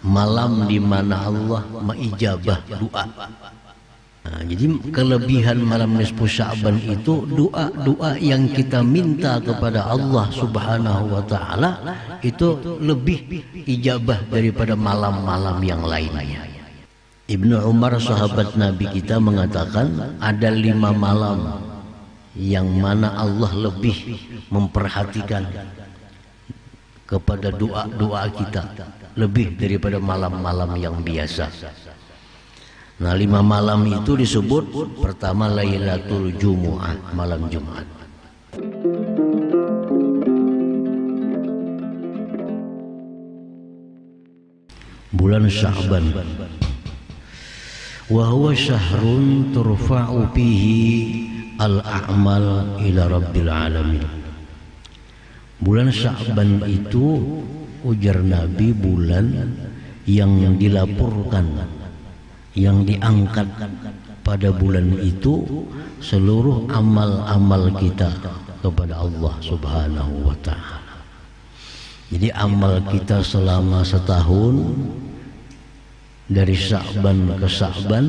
malam di mana Allah mengijabah doa. Nah, jadi kelebihan malam nisfu Sya'ban itu doa-doa yang kita minta kepada Allah Subhanahu wa taala itu lebih ijabah daripada malam-malam yang lainnya. Ibnu Umar sahabat Nabi kita mengatakan ada 5 malam yang mana Allah lebih memperhatikan kepada doa-doa kita lebih daripada malam-malam yang biasa. Nah, 5 malam itu disebut pertama Lailatul Jumu'ah, malam Jumat. Bulan Sya'ban. Wa huwa syahrun turfa'u fihi al-a'mal ila rabbil alamin. Bulan Sya'ban itu ujar Nabi bulan yang dilaporkan, yang diangkat pada bulan itu seluruh amal-amal kita kepada Allah Subhanahu wa taala. Jadi amal kita selama setahun dari Sya'ban ke Sya'ban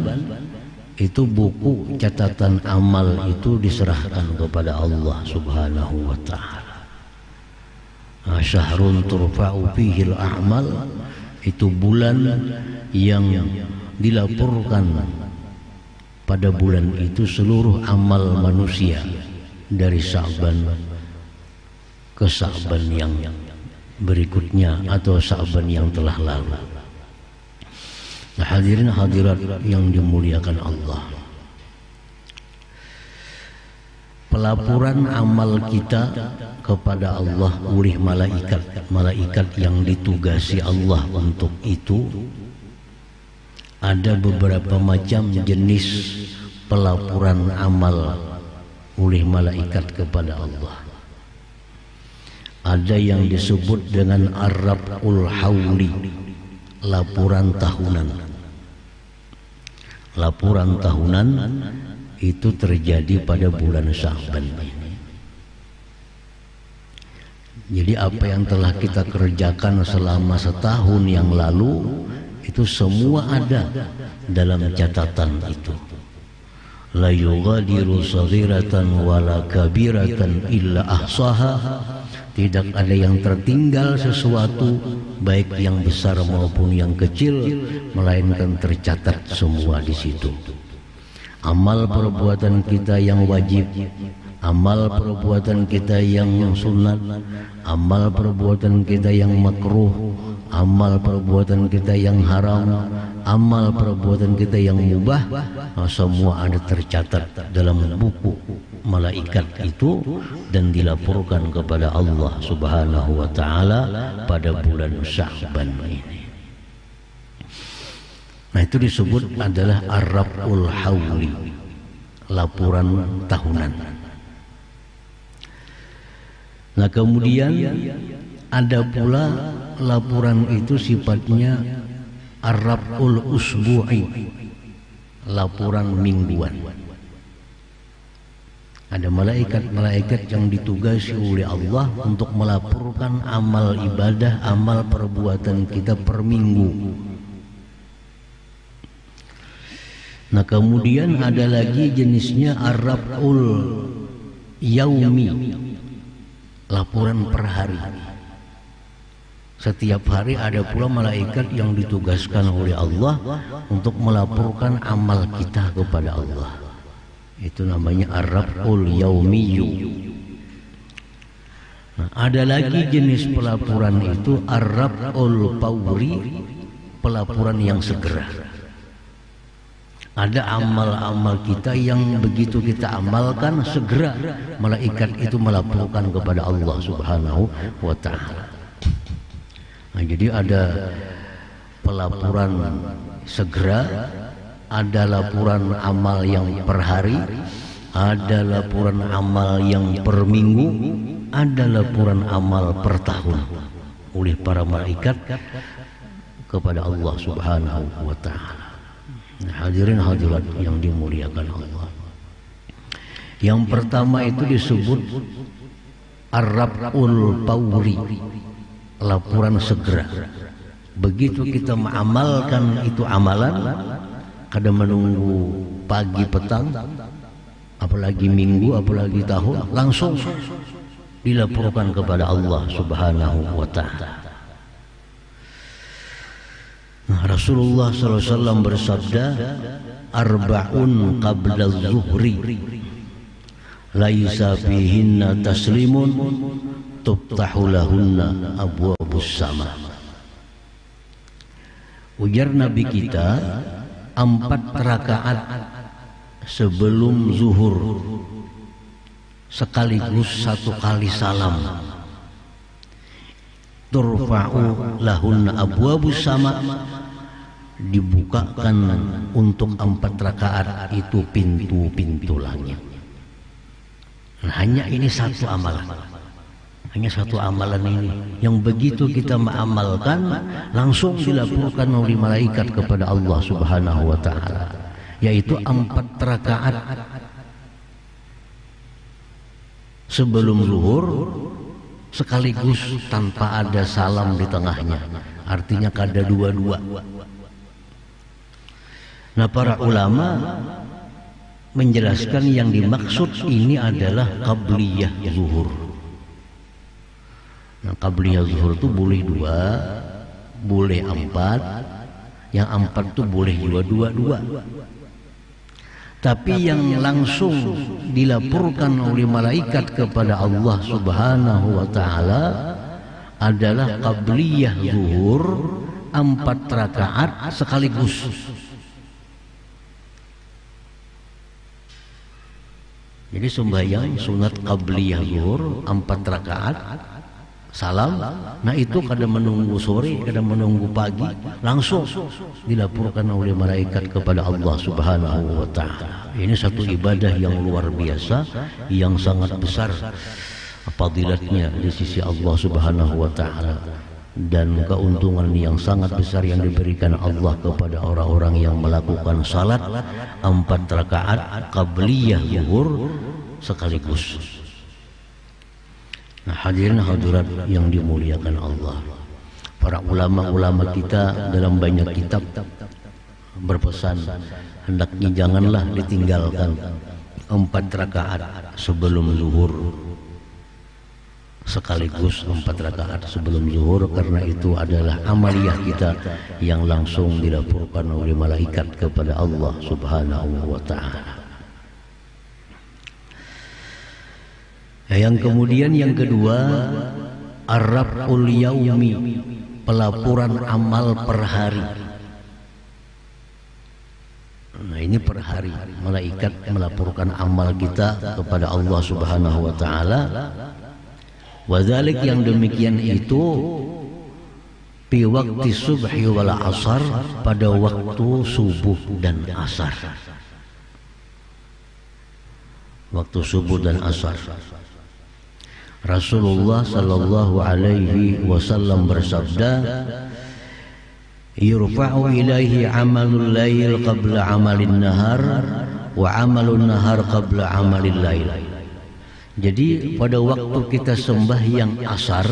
itu buku catatan amal itu diserahkan kepada Allah Subhanahu wa taala. Syahrun turfa'u fihi al-a'mal, itu bulan yang dilaporkan pada bulan itu seluruh amal manusia dari Sya'ban ke Sya'ban yang berikutnya atau Sya'ban yang telah lalu. Nah, hadirin hadirat yang dimuliakan Allah, pelaporan amal kita kepada Allah oleh malaikat yang ditugasi Allah untuk itu ada beberapa macam jenis pelaporan amal oleh malaikat kepada Allah. Ada yang disebut dengan Ar-Rab'ul Hawli, laporan tahunan. Laporan tahunan itu terjadi pada bulan Sya'ban ini. Jadi apa yang telah kita kerjakan selama setahun yang lalu itu semua ada dalam catatan itu. La yughadiru saghiratan wala kabiratan illa ahsaha. Tidak ada yang tertinggal sesuatu, baik yang besar maupun yang kecil, melainkan tercatat semua di situ. Amal perbuatan kita yang wajib, amal perbuatan kita yang sunat, amal perbuatan kita yang makruh, amal perbuatan kita yang haram, amal perbuatan kita yang mubah, semua ada tercatat dalam buku malaikat itu dan dilaporkan kepada Allah Subhanahu wa taala pada bulan Sya'ban ini. Nah, itu disebut adalah Ar-Rab'ul Hawli, laporan tahunan. Nah, kemudian ada pula laporan itu sifatnya Ar-Rab'ul Usbu'i, laporan mingguan. Ada malaikat-malaikat yang ditugasi oleh Allah untuk melaporkan amal ibadah, amal perbuatan kita per minggu. Nah, kemudian ada lagi jenisnya Ar-Rab'ul Yaumi, laporan per hari. Setiap hari ada pula malaikat yang ditugaskan oleh Allah untuk melaporkan amal kita kepada Allah. Itu namanya Ar-Rab'ul Yaumiyyu. Nah, ada lagi jenis pelaporan itu Ar-Rab'ul Fawri, pelaporan yang segera. Ada amal-amal kita yang begitu kita amalkan segera malaikat itu melaporkan kepada Allah Subhanahu wa taala. Nah, jadi ada pelaporan segera, ada laporan amal yang per hari, ada laporan amal yang per minggu, ada laporan amal per tahun oleh para malaikat kepada Allah Subhanahu wa taala. Hadirin hadirat yang dimuliakan Allah. Yang pertama itu disebut Ar-Rab'ul Fawri, laporan segera. Begitu kita mengamalkan itu amalan, kadang menunggu pagi petang, apalagi minggu, apalagi tahun, langsung dilaporkan kepada Allah Subhanahu wa ta'ala. Nah, Rasulullah SAW bersabda, arba'un qabla zuhri laisa fihinna taslimun tuftahu lahunna abwabus sama. Ujar Nabi kita, 4 rakaat sebelum zuhur sekaligus 1 kali salam, turfa'u lahunna abwabus sama, dibukakan untuk 4 rakaat itu pintu-pintu langit. Nah, hanya ini satu amalan, hanya satu amalan ini yang begitu kita mengamalkan langsung dilaporkan oleh malaikat kepada Allah Subhanahu wa ta'ala, yaitu 4 rakaat sebelum zuhur sekaligus tanpa ada salam di tengahnya, artinya kada dua-dua. Nah, para ulama menjelaskan yang dimaksud ini adalah qabliyah zuhur. Nah, qabliyah zuhur itu boleh 2, boleh 4, yang 4 itu boleh juga 2-2. Tapi yang langsung dilaporkan oleh malaikat kepada Allah Subhanahu wa ta'ala adalah qabliyah zuhur 4 rakaat sekaligus. Jadi sembahyang sunat qabliyah zuhur 4 rakaat salam, nah itu kadang menunggu sore, kadang menunggu pagi, langsung dilaporkan oleh malaikat kepada Allah Subhanahu wa ta'ala. Ini satu ibadah yang luar biasa, yang sangat besar fadilatnya di sisi Allah Subhanahu wa ta'ala, dan keuntungan yang sangat besar yang diberikan Allah kepada orang-orang yang melakukan salat 4 rakaat qabliyah zuhur sekaligus. Nah, hadirin hadirat yang dimuliakan Allah, para ulama-ulama kita dalam banyak kitab berpesan hendaknya janganlah ditinggalkan 4 rakaat sebelum zuhur sekaligus 4 rakaat sebelum zuhur, karena itu adalah amaliyah kita yang langsung dilaporkan oleh malaikat kepada Allah Subhanahu wa ta'ala. Yang kemudian yang kedua, ar-raf'ul yaumi, pelaporan amal per hari. Nah, ini per hari malaikat melaporkan amal kita kepada Allah Subhanahu wa ta'ala. Wadzalik, yang demikian itu fi waqti subhi wal asar, pada waktu subuh dan asar. Waktu subuh dan asar. Rasulullah sallallahu alaihi wasallam bersabda, yurfa'u ilaihi amalul lail qabla amalin nahar wa amalun nahar qabla amalil lail. Jadi pada waktu kita sembahyang asar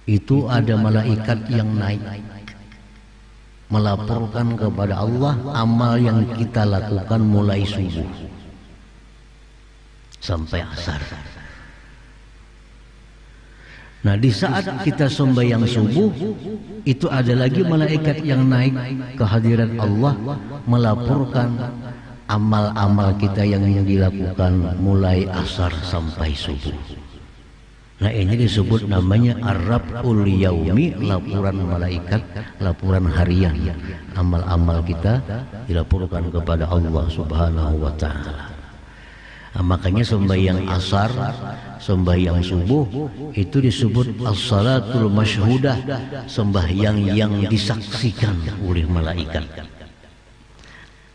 itu ada malaikat yang naik melaporkan kepada Allah amal yang kita lakukan mulai subuh sampai asar. Nah, di saat kita sembahyang subuh itu ada lagi malaikat yang naik ke hadirat Allah melaporkan amal-amal kita yang dilakukan mulai asar sampai subuh. Nah, ini disebut namanya ar-raf'ul yaumi, laporan malaikat, laporan harian. Amal-amal kita dilaporkan kepada Allah Subhanahu wa ta'ala. Nah, makanya sembahyang asar, sembahyang subuh itu disebut as-salatul masyhudah, sembahyang yang disaksikan oleh malaikat.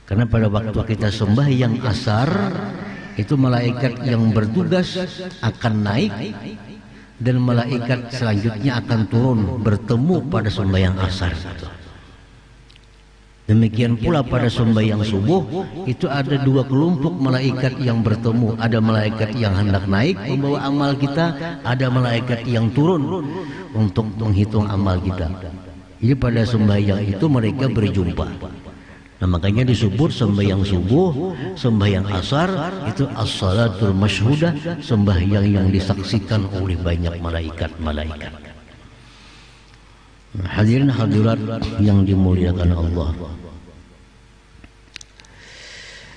Karena pada waktu kita sembahyang asar itu malaikat yang bertugas akan naik, dan malaikat selanjutnya akan turun bertemu pada sembahyang asar. Demikian pula pada sembahyang subuh itu ada dua kelompok malaikat yang bertemu. Ada malaikat yang hendak naik membawa amal kita, ada malaikat yang turun untuk menghitung amal kita. Jadi pada sembahyang itu mereka berjumpa. Nah, makanya disebut sembahyang subuh, sembahyang asar itu as-salatul masyhudah, sembahyang yang disaksikan oleh banyak malaikat-malaikat. Hadirin hadirat yang dimuliakan Allah.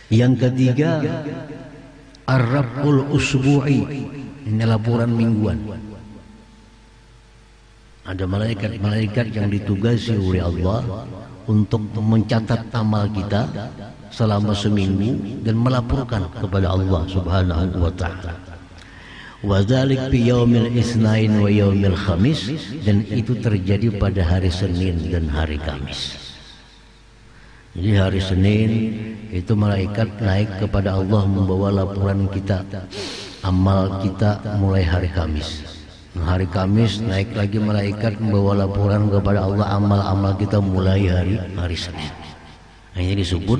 Yang ketiga, ar-rabul usbu'i, ini laporan mingguan. Ada malaikat-malaikat yang ditugasi oleh Allah untuk mencatat amal kita selama seminggu dan melaporkan kepada Allah Subhanahu wa taala. Wa dzalik fi yaumil Itsnain wa yaumil Khamis, dan itu terjadi pada hari Senin dan hari Kamis. Jadi hari Senin itu malaikat naik kepada Allah membawa laporan kita, amal kita mulai hari Kamis. Nah, hari Kamis naik lagi malaikat membawa laporan kepada Allah, amal-amal kita mulai hari Senin. Nah, ini disebut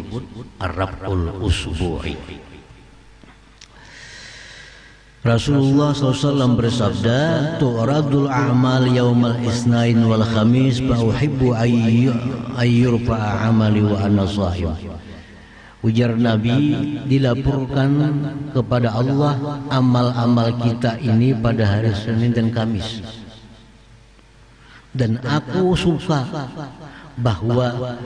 ar-rabul usbu'i. Rasulullah SAW bersabda, tu'radul a'mal yaumal Itsnain wal Khamis fa uhibbu ayyurfa'a amali wa ana shahim. Ujar Nabi, dilaporkan kepada Allah amal-amal kita ini pada hari Senin dan Kamis. Dan aku suka bahwa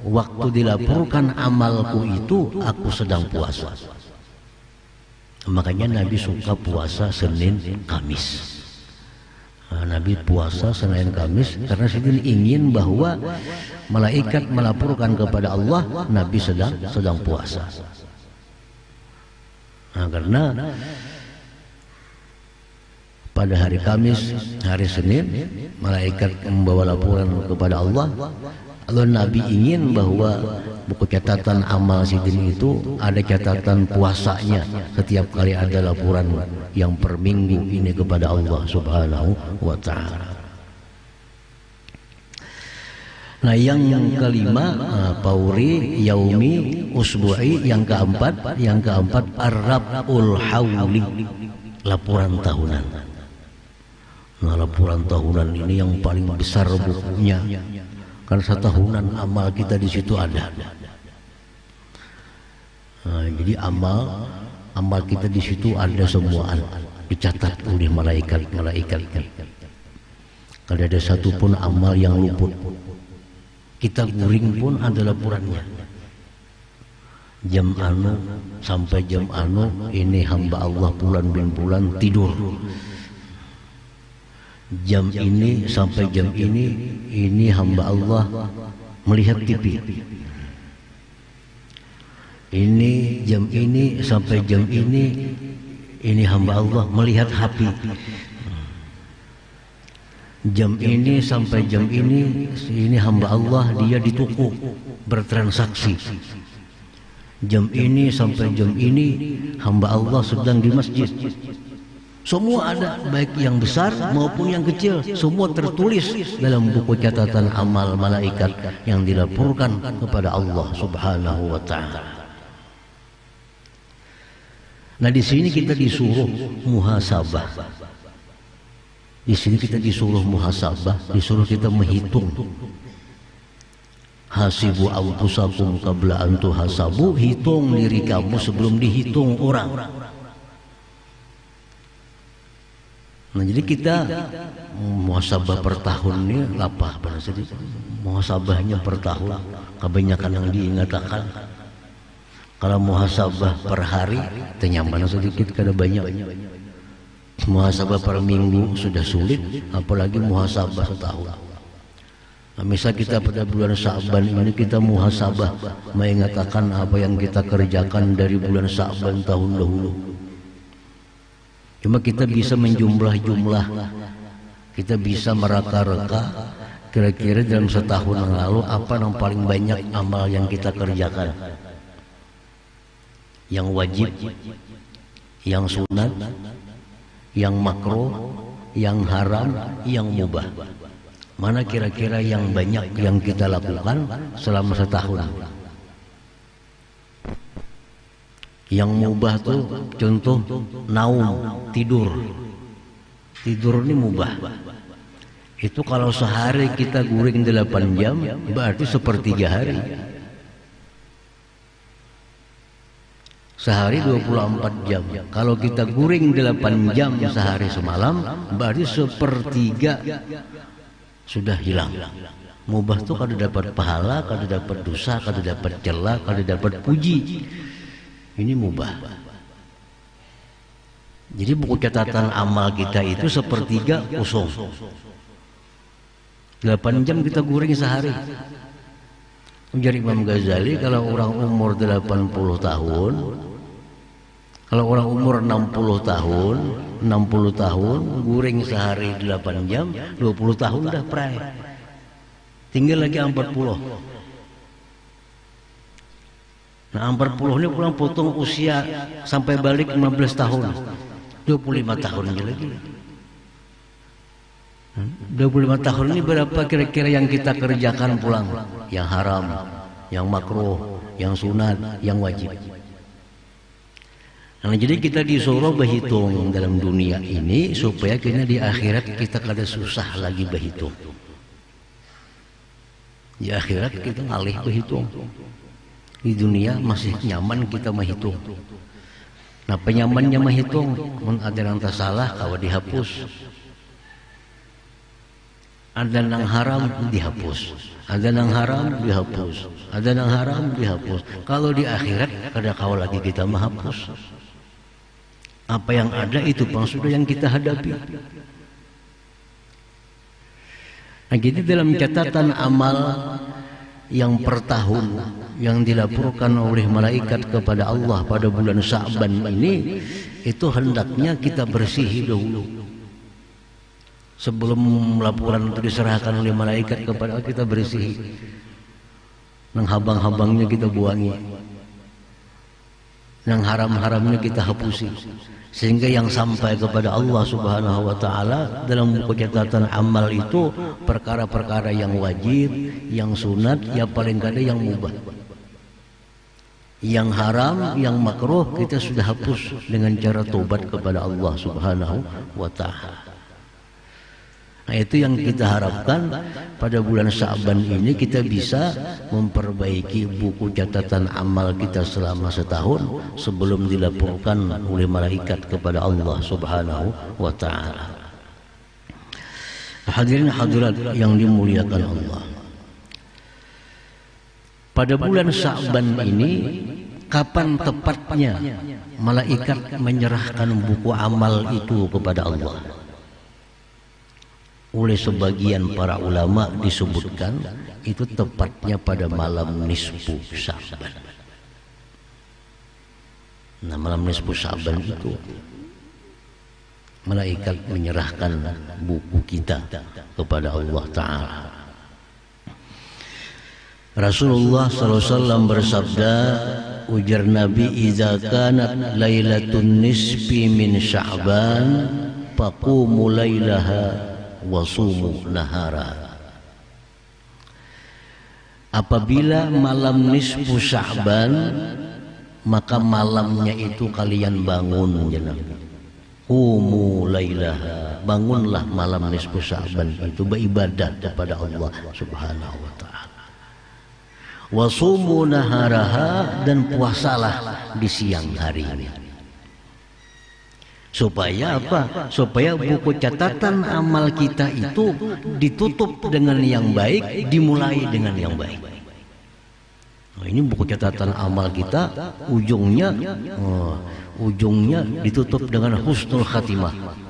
waktu dilaporkan amalku itu aku sedang puasa. Makanya Nabi suka puasa Senin Kamis. Nah, Nabi puasa Senin Kamis karena Nabi ingin bahwa malaikat melaporkan kepada Allah Nabi sedang puasa. Nah, karena pada hari Kamis, hari Senin, malaikat membawa laporan kepada Allah. Lalu Nabi ingin bahwa buku catatan amal sidin itu ada catatan puasanya setiap kali ada laporan yang per minggu ini kepada Allah Subhanahu wa ta'ala. Nah, yang kelima, pauri, yaumi, usbu'i. Yang keempat ar-rabul hauli, laporan tahunan. Nah, laporan tahunan ini yang paling besar bukunya. Karena setahunan amal kita di situ ada. Nah, jadi amal kita di situ ada semua, dicatat oleh malaikat-malaikat. Kalau ada satu pun amal yang luput, kita guring pun ada laporannya. Jam anu sampai jam anu ini hamba Allah Fulan bin Fulan tidur. Jam ini sampai jam ini hamba Allah melihat TV. Ini jam ini sampai jam ini hamba Allah melihat HP. Jam ini sampai jam ini hamba Allah dia di toko bertransaksi. Jam ini sampai jam ini hamba Allah sedang di masjid. Semua ada, baik yang besar maupun yang kecil, semua tertulis dalam buku catatan amal malaikat yang dilaporkan kepada Allah Subhanahu wa ta'ala. Nah, di sini kita disuruh muhasabah. Di sini kita disuruh muhasabah, disuruh kita menghitung. Hasibu anfusakum qabla an tuhasabu, hitung diri kamu sebelum dihitung orang. Nah, jadi kita muhasabah per tahun ini lapah pada sedikit. Muhasabahnya per tahun kebanyakan yang diingatkan. Kalau muhasabah per hari tenyaman sedikit kada banyak. Muhasabah per minggu sudah sulit, apalagi muhasabah setahun. Nah, misal kita pada bulan Sya'ban ini kita muhasabah mengatakan apa yang kita kerjakan dari bulan Sya'ban tahun dahulu. Cuma kita bisa menjumlah-jumlah, kita bisa mereka-reka kira-kira dalam setahun yang lalu apa yang paling banyak amal yang kita kerjakan, yang wajib, yang sunat, yang makruh, yang haram, yang mubah. Mana kira-kira yang banyak yang kita lakukan selama setahun? Yang mubah tuh contoh naum, tidur. Tidur ini mubah. Itu kalau sehari kita guring 8 jam, berarti sepertiga hari. Sehari 24 jam. Kalau kita guring 8 jam sehari semalam, berarti sepertiga sudah hilang. Mubah tuh kalau dapat pahala, kalau dapat dosa, kalau dapat celah, kalau dapat puji. Ini mubah. Jadi buku catatan amal kita itu sepertiga kosong. 8 jam kita guring sehari. Ujar Imam Ghazali, kalau orang umur 80 tahun, kalau orang umur 60 tahun, 60 tahun, guring sehari 8 jam, 20 tahun udah pray. Tinggal lagi 40. Nah 40 ini pulang potong usia sampai balik 15 tahun. 25 tahun lagi. 25 tahun ini berapa kira-kira yang kita kerjakan pulang? Yang haram, yang makruh, yang sunat, yang wajib. Nah, jadi kita disuruh berhitung dalam dunia ini supaya kita di akhirat kita kada susah lagi berhitung. Di akhirat kita ngalih berhitung. Di dunia masih nyaman kita menghitung. Nah penyamannya menghitung, ada yang tersalah kalau dihapus. Ada yang haram dihapus, ada yang haram dihapus, ada yang haram dihapus. Kalau di akhirat kada kau lagi kita menghapus. Apa yang ada itu pun sudah yang kita hadapi. Nah, jadi dalam catatan amal yang per tahun yang dilaporkan oleh malaikat kepada Allah pada bulan Sya'ban ini, itu hendaknya kita bersihi dahulu. Sebelum laporan itu diserahkan oleh malaikat kepada kita bersih, yang habang-habangnya kita buangi, yang haram-haramnya kita hapusi, sehingga yang sampai kepada Allah Subhanahu wa Ta'ala dalam buku catatan amal itu perkara-perkara yang wajib, yang sunat, yang paling kada yang mubah. Yang haram, yang makruh kita sudah hapus dengan cara tobat kepada Allah Subhanahu wa Ta'ala. Nah itu yang kita harapkan pada bulan Sya'ban ini kita bisa memperbaiki buku catatan amal kita selama setahun sebelum dilaporkan oleh malaikat kepada Allah Subhanahu wa Ta'ala. Hadirin hadirat yang dimuliakan Allah, pada bulan Sya'ban ini kapan tepatnya malaikat menyerahkan buku amal itu kepada Allah? Oleh sebagian para ulama disebutkan itu tepatnya pada malam nisfu Sya'ban. Nah malam nisfu Sya'ban itu malaikat menyerahkan buku kita kepada Allah Ta'ala. Rasulullah SAW bersabda, ujar Nabi, "Idza kanat lailatun nisfi min Sya'ban faqumu lailaha wasumu nahara." Apabila malam nisfu Sya'ban, maka malamnya itu kalian bangun, qumu lailaha, bangunlah malam nisfu Sya'ban itu beribadah kepada Allah Subhanahu wa Ta'ala. Wasumu naharaha, dan puasalah di siang hari. Supaya apa? Supaya buku catatan amal kita itu ditutup dengan yang baik, dimulai dengan yang baik. Nah, ini buku catatan amal kita ujungnya ditutup dengan husnul khatimah.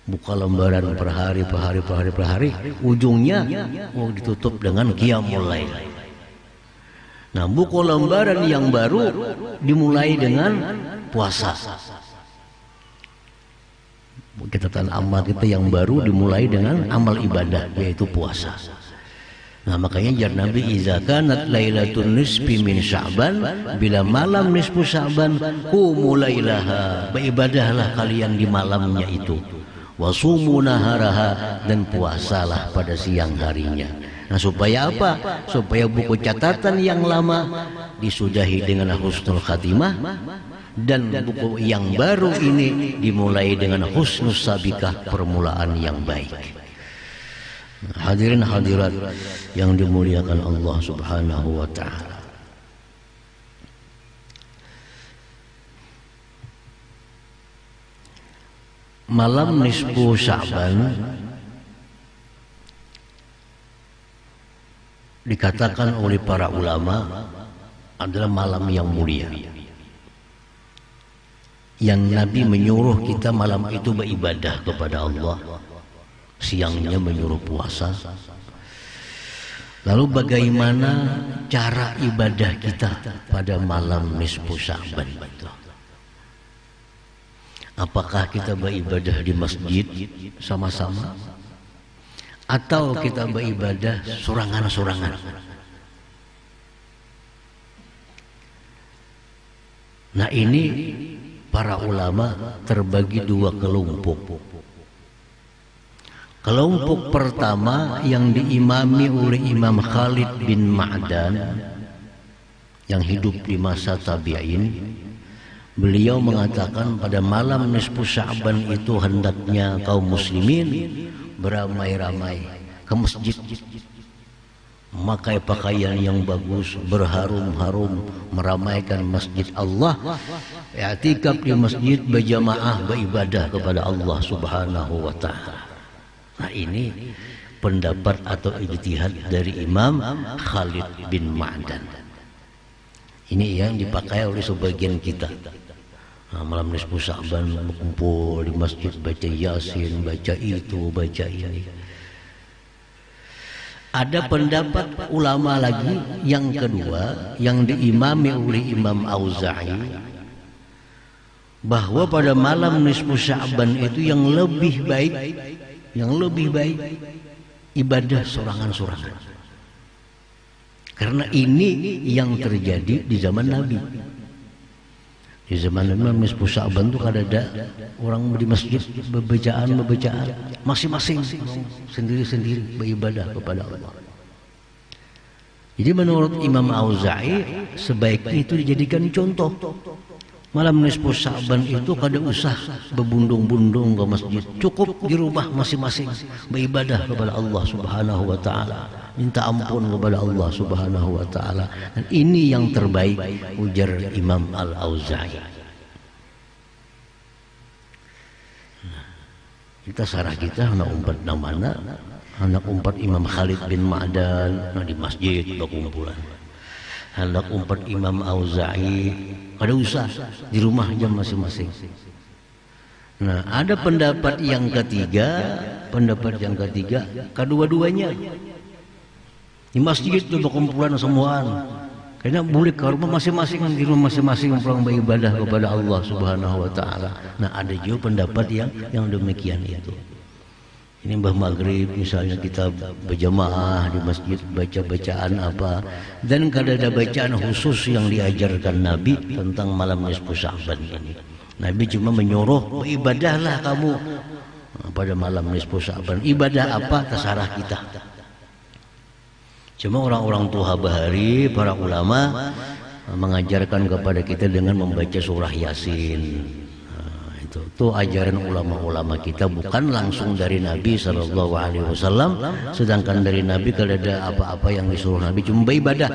Buka lembaran per hari, ujungnya ditutup dengan qiyamul lail. Nah, buku lembaran yang baru dimulai dengan puasa. Catatan amal kita yang baru dimulai dengan amal ibadah, yaitu puasa. Nah makanya jar Nabi, "Iza kanat lailatun nisfi min Sya'ban", bila malam nisfu Sya'ban, qumu lailaha, beribadahlah kalian di malamnya itu. wasumu naharaha, dan puasalah pada siang harinya. Nah, supaya apa? Supaya buku catatan yang lama disudahi dengan husnul khatimah, dan buku yang baru ini dimulai dengan husnus sabikah, permulaan yang baik. Hadirin hadirat yang dimuliakan Allah Subhanahu wa ta'ala, malam nisfu Sya'ban dikatakan oleh para ulama adalah malam yang mulia, yang Nabi menyuruh kita malam itu beribadah kepada Allah, siangnya menyuruh puasa. Lalu bagaimana cara ibadah kita pada malam nisfu Sya'ban itu? Apakah kita beribadah di masjid sama-sama, atau kita beribadah sorangan-sorangan? Nah, ini para ulama terbagi dua kelompok. Kelompok pertama yang diimami oleh Imam Khalid bin Ma'dan yang hidup di masa tabi'in. Beliau mengatakan pada malam nisfu Sya'ban itu hendaknya kaum muslimin beramai-ramai ke masjid, memakai pakaian yang bagus, berharum-harum, meramaikan masjid Allah, i'tikaf di masjid, berjamaah beribadah kepada Allah Subhanahu wa ta'ala. Nah, ini pendapat atau ijtihad dari Imam Khalid bin Ma'dan. Ini yang dipakai oleh sebagian kita. Nah, malam nisfu Sya'ban berkumpul di masjid, baca Yasin, baca itu, baca ini. Ada pendapat ulama lagi yang kedua yang diimami oleh Imam Auza'i, bahwa pada malam nisfu Sya'ban itu yang lebih baik ibadah sorangan-sorangan. Karena ini yang terjadi di zaman Nabi. Di zaman Nabi nisfu Sya'ban itu kada ada orang di masjid bebacaan masing-masing sendiri-sendiri beribadah kepada Allah. Jadi menurut Imam Auza'i sebaiknya itu dijadikan contoh. Malam nisfu Sya'ban itu kada usah berbundung-bundung ke masjid, cukup di rumah masing-masing beribadah kepada Allah Subhanahu wa ta'ala, minta ampun kepada Allah Subhanahu wa ta'ala. Dan ini yang terbaik, ujar Imam Al-Auza'i. Kita sarah kita anak umpat namana, anak umpat Imam Khalid bin Ma'dan di masjid berkumpulan. Hendak umpat Imam Auza'i kada usah di rumah aja masing-masing. Nah, ada pendapat yang ketiga, kedua-duanya di masjid itu berkumpulan semuaan. Karena boleh ke rumah masing-masing, di rumah masing-masing pulang beribadah kepada Allah Subhanahu wa ta'ala. Nah, ada juga pendapat yang demikian itu. Ini Mbah Maghrib misalnya kita berjamaah di masjid, baca bacaan apa, dan kada ada bacaan khusus yang diajarkan Nabi tentang malam nisfu Sya'ban ini. Nabi cuma menyuruh beribadahlah kamu pada malam nisfu Sya'ban. Ibadah apa terserah kita. Cuma orang-orang tua bahari, para ulama mengajarkan kepada kita dengan membaca surah Yasin. Itu ajaran ulama-ulama kita, bukan langsung dari Nabi SAW. Sedangkan dari Nabi kalau ada apa-apa yang disuruh Nabi cuma beribadah.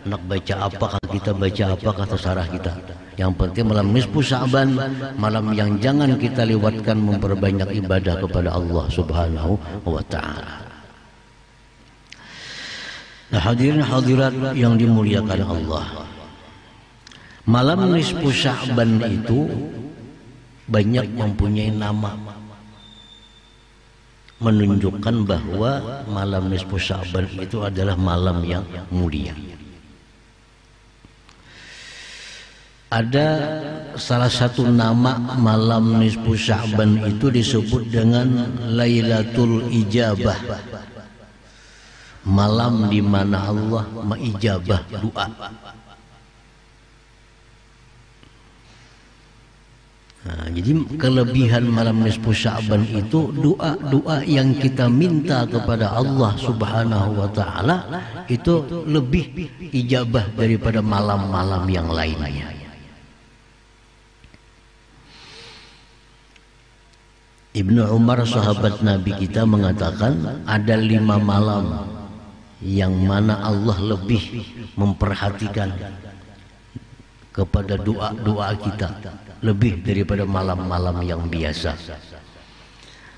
Nak baca apakah kita baca apakah terserah kita. Yang penting malam nisfu Sya'ban, malam yang jangan kita lewatkan memperbanyak ibadah kepada Allah Subhanahu wa ta'ala. Nah, hadirin hadirat yang dimuliakan Allah, malam nisfu Sya'ban itu banyak mempunyai nama, menunjukkan bahwa malam nisfu Sya'ban itu adalah malam yang mulia. Ada salah satu nama malam nisfu Sya'ban itu disebut dengan Lailatul Ijabah, malam di mana Allah mengijabah doa. Nah, jadi kelebihan malam nisfu Sya'ban itu doa-doa yang kita minta kepada Allah Subhanahu wa taala itu lebih ijabah daripada malam-malam yang lainnya. Ibnu Umar sahabat Nabi kita mengatakan ada 5 malam yang mana Allah lebih memperhatikan kepada doa-doa kita lebih daripada malam-malam yang biasa.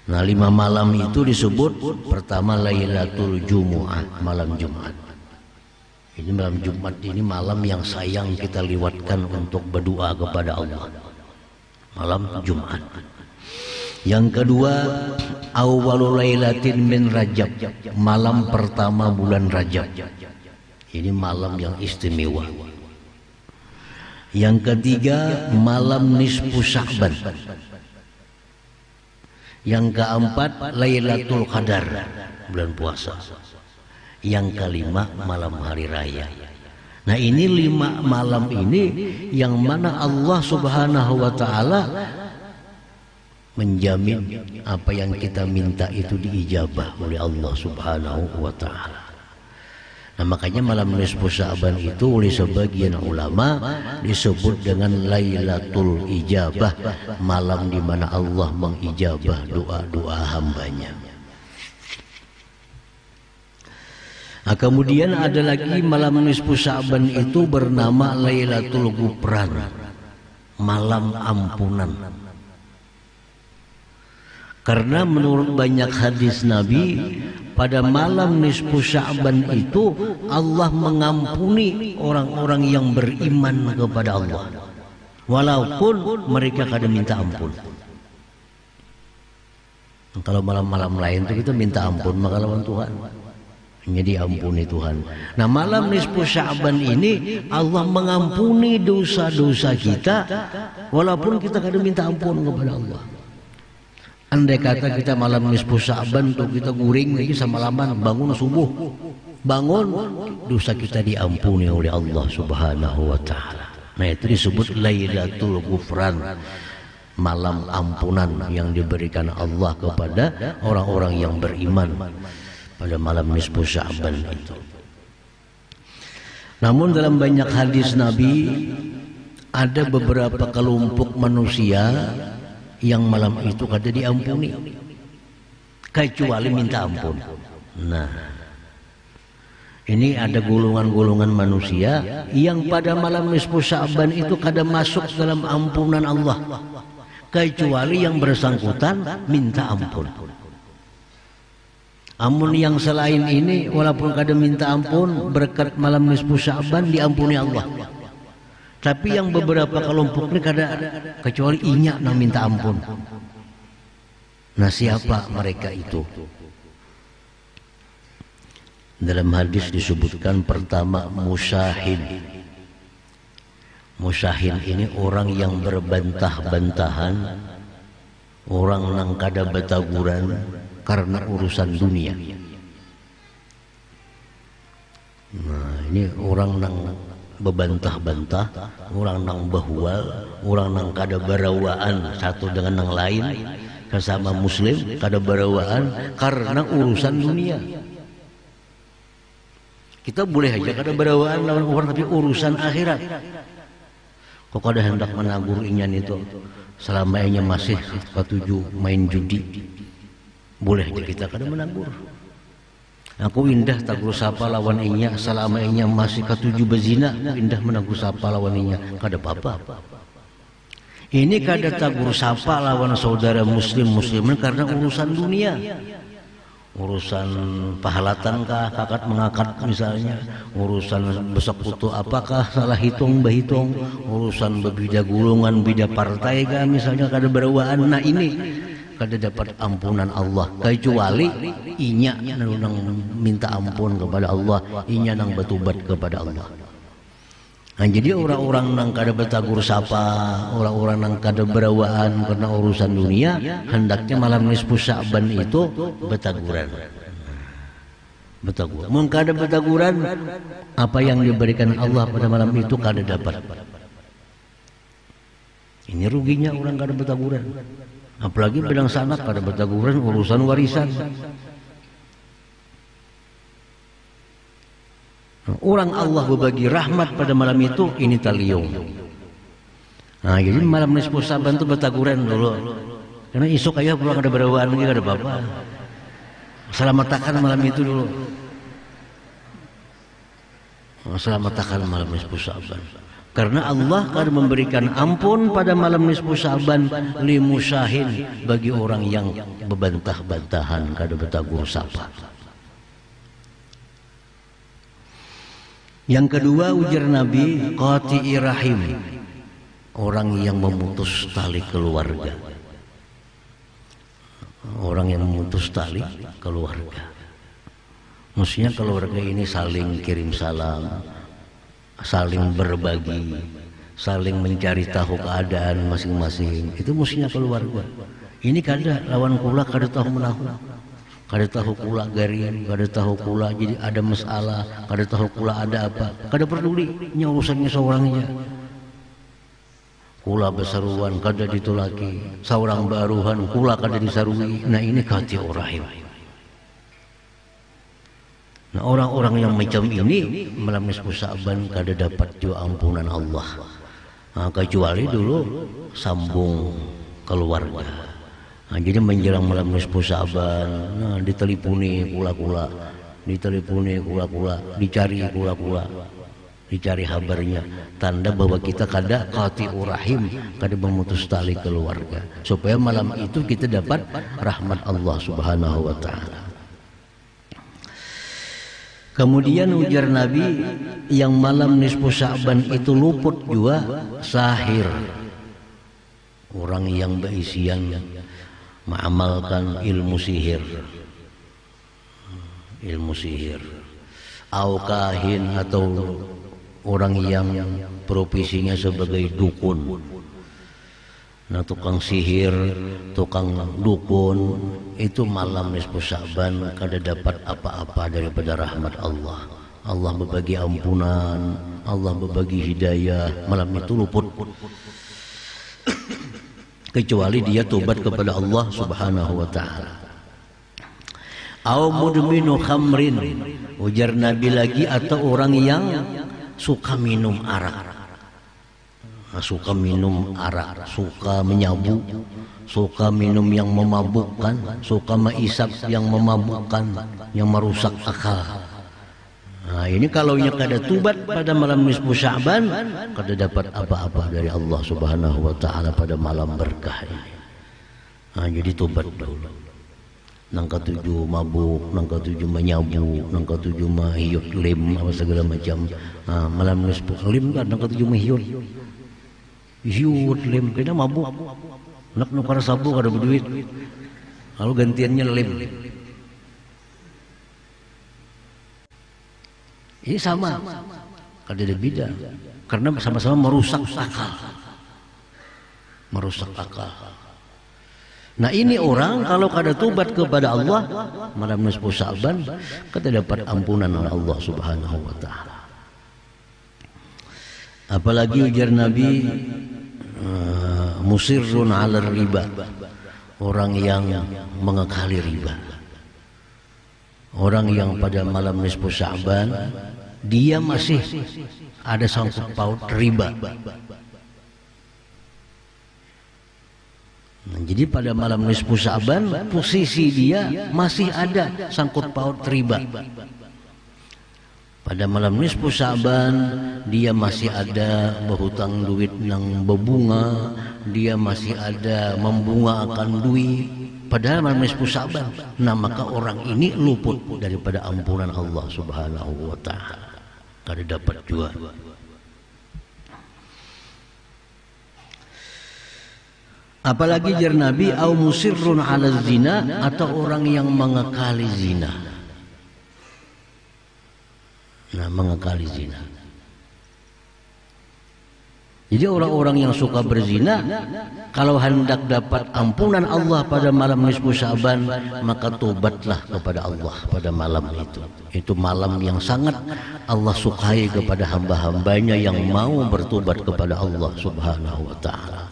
Nah, 5 malam itu disebut pertama Lailatul Jumu'ah, malam Jumat. Ini malam Jumat ini malam yang sayang kita lewatkan untuk berdoa kepada Allah. Malam Jumat. Yang kedua, awwalul lailatin min Rajab, malam pertama bulan Rajab. Ini malam yang istimewa. Yang ketiga, malam nisfu Sya'ban. Yang keempat, Lailatul Qadar, bulan puasa. Yang kelima, malam hari raya. Nah, ini 5 malam ini yang mana Allah Subhanahu wa taala menjamin apa yang kita minta itu diijabah oleh Allah Subhanahu wa taala. Nah, makanya malam nisfu Sya'ban itu oleh sebagian ulama disebut dengan Lailatul Ijabah, malam di mana Allah mengijabah doa-doa hambanya. Nah, kemudian ada lagi malam nisfu Sya'ban itu bernama Lailatul Ghufran, malam ampunan. Karena menurut banyak hadis Nabi, pada malam nisfu Sya'ban itu Allah mengampuni orang-orang yang beriman kepada Allah, walaupun mereka kadang minta ampun. Kalau malam-malam lain itu kita minta ampun maka lawan Tuhan, jadi ampuni Tuhan. Nah, malam nisfu Sya'ban ini Allah mengampuni dosa-dosa kita walaupun kita kadang minta ampun kepada Allah. Andai kata kita malam nisfu Sya'ban tuh kita guring lagi semalaman, bangun subuh, bangun, dosa kita diampuni oleh Allah Subhanahu wa taala. Nah, itu disebut Lailatul Ghufran, malam ampunan yang diberikan Allah kepada orang-orang yang beriman pada malam nisfu Sya'ban itu. Namun dalam banyak hadis Nabi ada beberapa kelompok manusia yang malam itu kada diampuni kecuali minta ampun. Nah, ini ada golongan-golongan manusia yang pada malam nisfu Sya'ban itu kada masuk dalam ampunan Allah kecuali yang bersangkutan minta ampun. Amun yang selain ini walaupun kada minta ampun, berkat malam nisfu Sya'ban diampuni Allah. Tapi yang beberapa kelompok ini kada kecuali inya nang minta ampun. Nah, siapa mereka itu? Dalam hadis disebutkan pertama musyahin. Musyahin ini orang yang berbantah-bantahan, orang nang kada betaguran karena urusan dunia. Nah, ini orang nang bebantah-bantah, orang nang bahwal, orang nang kada barawaan satu dengan yang lain, sesama muslim kada barawaan karena urusan dunia. Kita boleh aja kada barawaan lawan orang, tapi urusan akhirat kok kada hendak menagur inyan itu selama inya masih ketujuh main judi, boleh aja kita kada menagur. Aku indah tagur sapa lawan inya selama inya masih ketujuh bezina, indah menagur sapa lawan inya kada apa-apa. Ini kada tagur sapa lawan saudara muslimin karena urusan dunia, urusan pahalatan kah, kakak mengakad misalnya, urusan besok putu apakah salah hitung bahitung, urusan bebida gulungan bida partai kah misalnya kada berawaan. Nah, ini kada dapat ampunan Allah kecuali inya nang minta ampun kepada Allah, inya nang bertobat kepada Allah. Nah, jadi orang-orang nang kada betagur sapa, orang-orang nang kada berawaan karena urusan dunia, hendaknya malam nisfu Sya'ban itu betaguran. Betagur. Mun kada betaguran, apa yang diberikan Allah pada malam itu kada dapat. Ini ruginya orang kada bertaburan. Apalagi pedang sanak kada bertaburan urusan warisan. Orang Allah berbagi rahmat pada malam itu, ini taliung. Nah, jadi malam nisfu Sa'ban itu bertaburan dulu. Karena esok aja pulang ada berawaan lagi kada apa-apa. Selamatkan malam itu dulu. Selamatkan malam nisfu Sa'ban. Karena Allah akan memberikan ampun pada malam nisfu Sa'ban li musyahin, bagi orang yang bebantah-bantahan kada bertabur sapa. Yang kedua, ujar Nabi, qati'i rahim, orang yang memutus tali keluarga. Orang yang memutus tali keluarga. Maksudnya keluarga ini saling kirim salam, saling berbagi, saling mencari tahu keadaan masing-masing. Itu mestinya keluarga. Ini kada lawan kula kada tahu menahu. Kada tahu kula garing, kada tahu kula jadi ada masalah, kada tahu kula ada apa, kada peduli nya urusannya seorangnya. Kula besaruan kada ditulaki, seorang baruhan kula kada disarui. Nah ini qati'ur rahim. Nah orang-orang yang macam ini malam nisfu Sa'ban kada dapat juga ampunan Allah. Nah, kecuali dulu sambung keluarga. Nah, jadi menjelang malam nisfu Sa'ban, nah diteleponi kula-kula, dicari kula-kula, dicari kabarnya, tanda bahwa kita kada qati'ur rahim, kada memutus tali keluarga, supaya malam itu kita dapat rahmat Allah Subhanahu wa taala. Kemudian ujar Nabi, yang malam nisfu Sa'ban itu luput juga sahir, orang yang berisian mengamalkan ilmu sihir, au kahin, atau orang yang profesinya sebagai dukun. Nah tukang sihir, tukang dukun itu malam nisfu Sa'ban kada dapat apa-apa daripada rahmat Allah. Allah berbagi ampunan, Allah berbagi hidayah, malam itu luput. Kecuali dia tobat kepada Allah Subhanahu wa taala. Au mudminu khamrin, ujar Nabi lagi, atau orang yang suka minum arak. Suka minum arak, suka menyabu, suka minum yang memabukkan, suka menghisap yang memabukkan, yang merusak akal. Nah ini kalau nya kada tubat pada malam nisfu Sa'ban, kada dapat apa-apa dari Allah Subhanahu wa taala pada malam berkah ini. Nah jadi tubat dulu. Nang ketujuh mabuk, nang ketujuh menyabu, nang ketujuh mahiut lim apa segala macam. Nah, malam nisfu lim kan nang ketujuh mahiut. Hiut lim kena mabuk. Nak nukar sabu kada berduit. Lalu gantiannya lim. Ini sama, kada ada beda, karena sama-sama merusak akal, Nah ini orang kalau kada tubat kepada Allah malam nisfu Sa'ban, kada dapat ampunan oleh Allah Subhanahu wa taala. Apalagi ujar Nabi, musirrun 'ala riba, orang yang mengekali riba. Orang yang pada malam nisfu Sa'ban dia masih ada sangkut paut riba. Nah, jadi pada malam nisfu Sa'ban posisi dia masih ada sangkut paut riba. Pada malam nisfu Sa'ban dia masih ada berhutang duit nang berbunga, dia masih ada membunga akan duit. Padahal malam nisfu Sa'ban, nah maka orang ini luput daripada ampunan Allah Subhanahu wa taala. Kada dapat juga. Apalagi jar Nabi, au musirrun 'ala zina, atau orang yang mengekali zina. Nah, mengekali zina. Jadi orang-orang yang suka berzina, kalau hendak dapat ampunan Allah pada malam nisfu Sa'ban, maka tobatlah kepada Allah pada malam itu. Itu malam yang sangat Allah sukai kepada hamba-hambanya yang mau bertobat kepada Allah Subhanahu wa taala.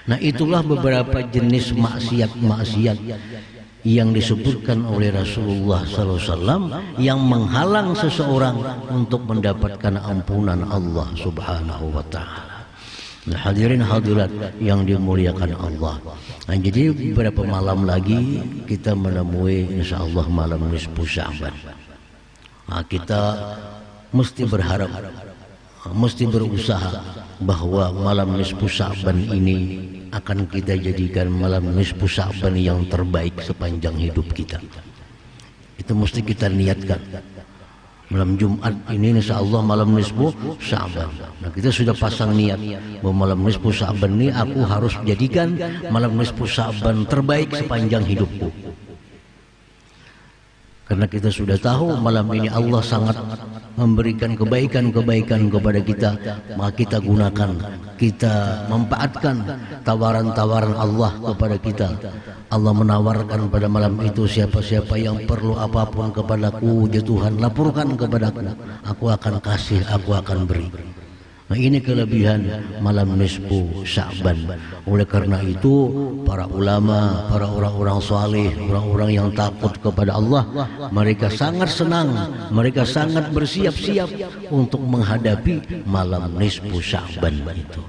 Nah, itulah beberapa jenis maksiat-maksiat yang disebutkan oleh Rasulullah SAW yang menghalang seseorang untuk mendapatkan ampunan Allah Subhanahu wa Ta'ala. Nah, hadirin hadirat yang dimuliakan Allah. Nah, jadi beberapa malam lagi kita menemui insyaallah malam nisfu Sya'ban. Nah, kita mesti berharap, mesti berusaha bahwa malam nisfu Sya'ban ini akan kita jadikan malam nisfu Sya'ban yang terbaik sepanjang hidup kita. Itu mesti kita niatkan. Malam Jumat ini insyaallah malam nisfu Sya'ban. Nah, kita sudah pasang niat bahwa malam nisfu Sya'ban ini aku harus jadikan malam nisfu Sya'ban terbaik sepanjang hidupku. Karena kita sudah tahu malam ini Allah sangat memberikan kebaikan-kebaikan kepada kita, maka kita gunakan, kita manfaatkan tawaran-tawaran Allah kepada kita. Allah menawarkan pada malam itu, siapa-siapa yang perlu apapun kepadaku, ya Tuhan, laporkan kepadaku, aku akan kasih, aku akan beri. Nah, ini kelebihan malam nisfu Sya'ban. Oleh karena itu para ulama, para orang-orang saleh, orang-orang yang takut kepada Allah, mereka sangat senang, mereka sangat bersiap-siap untuk menghadapi malam nisfu Sya'ban itu.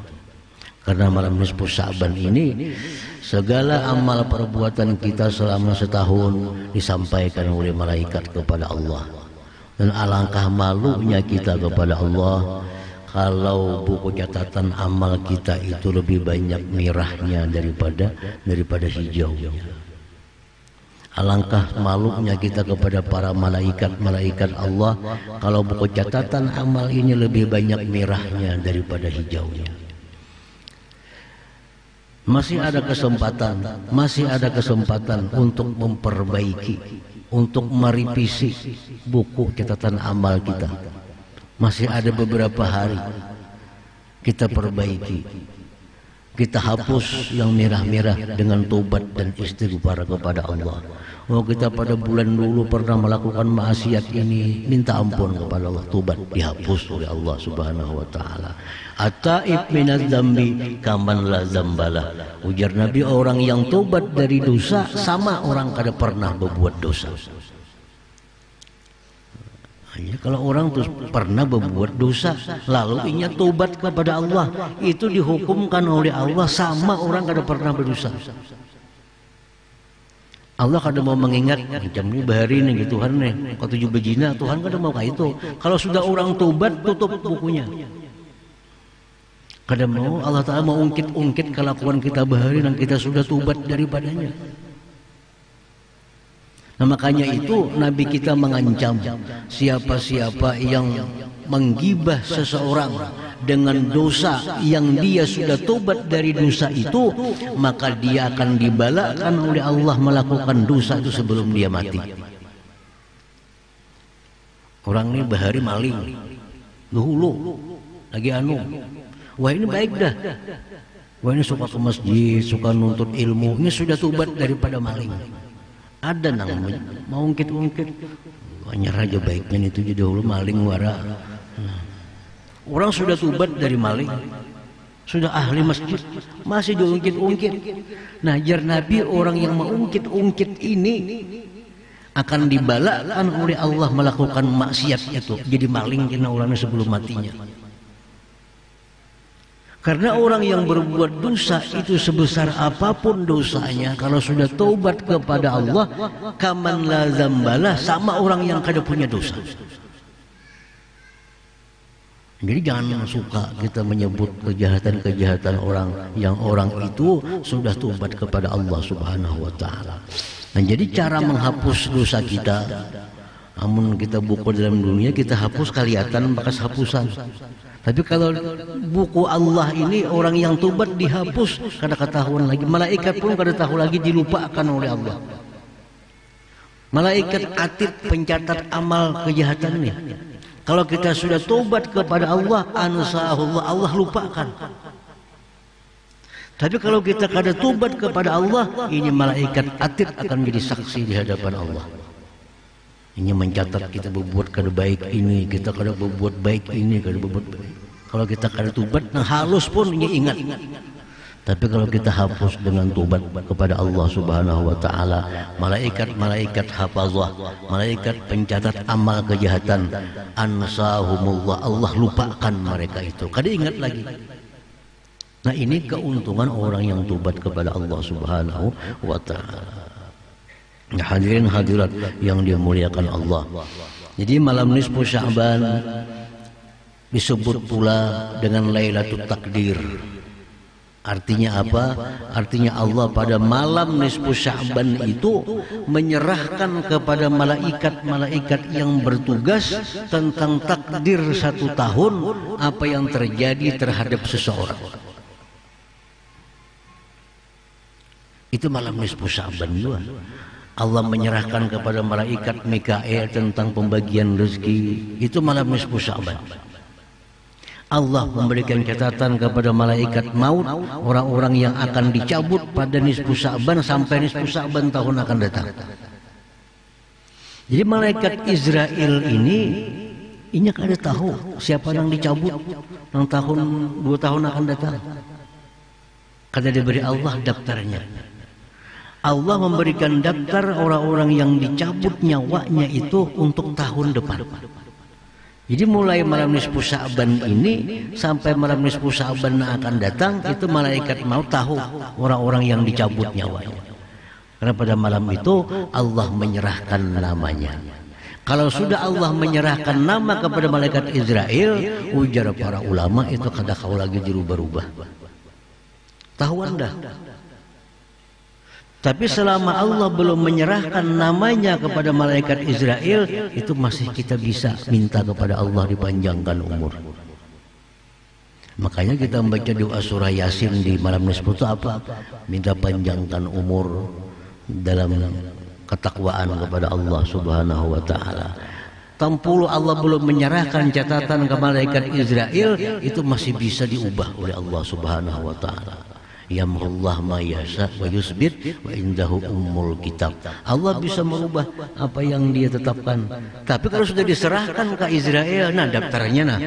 Karena malam nisfu Sya'ban ini segala amal perbuatan kita selama setahun disampaikan oleh malaikat kepada Allah. Dan alangkah malunya kita kepada Allah kalau buku catatan amal kita itu lebih banyak merahnya daripada hijaunya. Alangkah malunya kita kepada para malaikat Allah kalau buku catatan amal ini lebih banyak merahnya daripada hijaunya. Masih ada kesempatan untuk memperbaiki, untuk merevisi buku catatan amal kita. Masih ada beberapa hari kita perbaiki, kita hapus yang merah-merah dengan tobat dan istighfar kepada Allah. Oh, kita pada bulan dulu pernah melakukan maksiat ini, minta ampun kepada Allah, tobat, dihapus oleh Allah Subhanahu wa Ta'ala. At-taib minadz dzambi kaman la dzambalah. Ujar Nabi, orang yang tobat dari dosa sama orang kada pernah berbuat dosa. Ya, kalau orang terus pernah berbuat dosa lalu ingin tobat kepada Allah, itu dihukumkan oleh Allah sama orang kada pernah berdosa. Allah kada mau mengingat macam ini bahari nih Tuhan nih kau tujuh bejina, Tuhan kada mau kayak itu. Kalau sudah orang tobat, tutup bukunya. Kada mau, Allah Ta'ala mau ungkit-ungkit kelakuan kita bahari dan kita sudah tobat daripadanya. Nah, makanya itu Nabi kita mengancam siapa-siapa yang menggibah seseorang dengan dosa yang dia sudah tobat dari dosa itu, maka dia akan dibalakan oleh Allah melakukan dosa itu sebelum dia mati. Orang ini bahari maling, dahulu lagi wah ini baik dah, wah ini suka ke masjid, suka nuntut ilmu, ini sudah tobat daripada maling. Ada namanya mau ungkit-ungkit, banyak aja baiknya itu jadi dahulu maling wara. Orang sudah tobat dari maling, sudah ahli masjid, masih diungkit-ungkit. Nah, jar Nabi, orang yang mengungkit-ungkit ini akan dibalakan oleh Allah melakukan maksiat itu, jadi maling kena orangnya sebelum matinya. Karena orang yang berbuat dosa itu sebesar apapun dosanya, kalau sudah taubat kepada Allah, kaman la dzambalah, sama orang yang kada punya dosa. Jadi jangan suka kita menyebut kejahatan-kejahatan orang yang orang itu sudah taubat kepada Allah Subhanahu wa Ta'ala. Nah, jadi cara menghapus dosa kita, namun kita buku dalam dunia kita hapus kelihatan bekas hapusan. Tapi kalau buku Allah ini orang yang tobat dihapus, kada ketahuan lagi. Malaikat pun kada tahu lagi, dilupakan oleh Allah. Malaikat atid pencatat amal kejahatan ini. Kalau kita sudah tobat kepada Allah, ansahullah, Allah lupakan. Tapi kalau kita kada tobat kepada Allah, ini malaikat atid akan jadi saksi di hadapan Allah. Ini mencatat kita berbuat kada baik ini, kita kada berbuat baik ini, kada berbuat baik. Kalau kita kada tobat, nah halus pun ini ingat. Tapi kalau kita hapus dengan tobat kepada Allah Subhanahu wa taala, malaikat-malaikat hafazah, malaikat pencatat amal kejahatan, ansahumullah, Allah lupakan mereka itu. Kada ingat lagi. Nah, ini keuntungan orang yang tobat kepada Allah Subhanahu wa taala. Nah, hadirin hadirat yang dimuliakan Allah. Jadi malam nisfu Sya'ban disebut pula dengan Lailatul Takdir. Artinya apa? Artinya Allah pada malam nisfu Sya'ban itu menyerahkan kepada malaikat-malaikat yang bertugas tentang takdir 1 tahun apa yang terjadi terhadap seseorang. Itu malam nisfu Sya'ban juga. Allah menyerahkan kepada malaikat Mikail tentang pembagian rezeki. Itu malam nisfu Sya'ban. Allah memberikan catatan kepada malaikat maut orang-orang yang akan dicabut pada nisfu Sya'ban sampai nisfu Sya'ban tahun akan datang. Jadi malaikat Israel ini kada tahu siapa yang dicabut yang tahun 2 tahun akan datang. Kada diberi Allah daftarnya. Allah memberikan daftar orang-orang yang dicabut nyawanya itu untuk tahun depan. Jadi mulai malam nisfu Sya'ban ini sampai malam nisfu Sya'ban akan datang, itu malaikat maut tahu orang-orang yang dicabut nyawanya. Karena pada malam itu Allah menyerahkan namanya. Kalau sudah Allah menyerahkan nama kepada malaikat Israel, ujar para ulama, itu kada kau lagi dirubah-rubah. Tahuan dah. Tapi selama Allah belum menyerahkan namanya kepada malaikat Israel, itu masih kita bisa minta kepada Allah dipanjangkan umur. Makanya kita membaca doa surah Yasin di malam nisfu itu apa? Minta panjangkan umur dalam ketakwaan kepada Allah Subhanahu wa taala. Tampulu Allah belum menyerahkan catatan ke malaikat Israel, itu masih bisa diubah oleh Allah Subhanahu wa taala. Yamhullah ma yasha wa yusbit wa indahu ummul kitab. Allah bisa merubah apa yang dia tetapkan. Tapi kalau sudah diserahkan ke Israel, nah daftarnya nah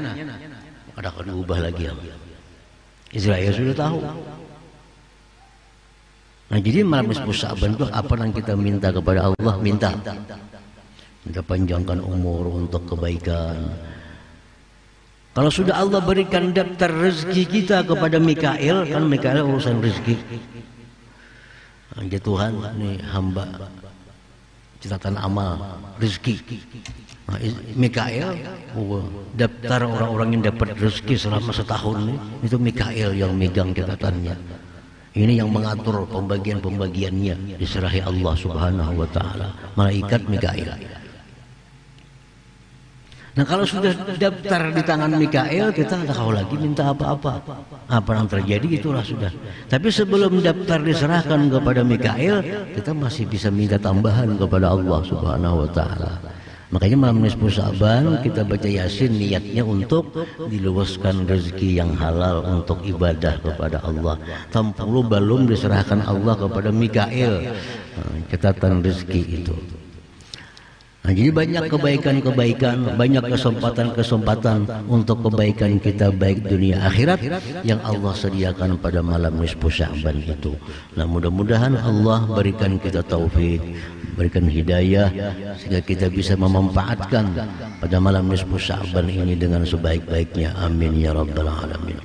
ada akan diubah lagi. Israel sudah tahu. Nah, jadi malam nisfu Sya'ban itu apa yang kita minta kepada Allah? Minta panjangkan umur untuk kebaikan. Kalau sudah Allah berikan daftar rezeki kita kepada Mikail, kan Mikail urusan rezeki. Ya Tuhan, ini hamba catatan amal rezeki. Nah, Mikail, daftar orang-orang yang dapat rezeki selama setahun itu Mikail yang megang catatannya. Ini yang mengatur pembagian-pembagiannya, diserahi Allah Subhanahu wa taala, malaikat Mikail. Nah, kalau sudah daftar di tangan Mikail, kita tidak tahu lagi minta apa-apa. Apa yang terjadi itulah sudah. Tapi sebelum daftar diserahkan kepada Mikail, kita masih bisa minta tambahan kepada Allah Subhanahu wa taala. Makanya malam nisfu Sya'ban kita baca Yasin, niatnya untuk diluaskan rezeki yang halal untuk ibadah kepada Allah. Tampulu belum diserahkan Allah kepada Mikail catatan rezeki itu. Nah, jadi banyak kebaikan-kebaikan, banyak kesempatan-kesempatan untuk kebaikan kita baik dunia akhirat yang Allah sediakan pada malam nisfu Sya'ban itu. Nah, mudah-mudahan Allah berikan kita taufik, berikan hidayah sehingga kita bisa memanfaatkan pada malam nisfu Sya'ban ini dengan sebaik-baiknya. Amin ya rabbal alamin.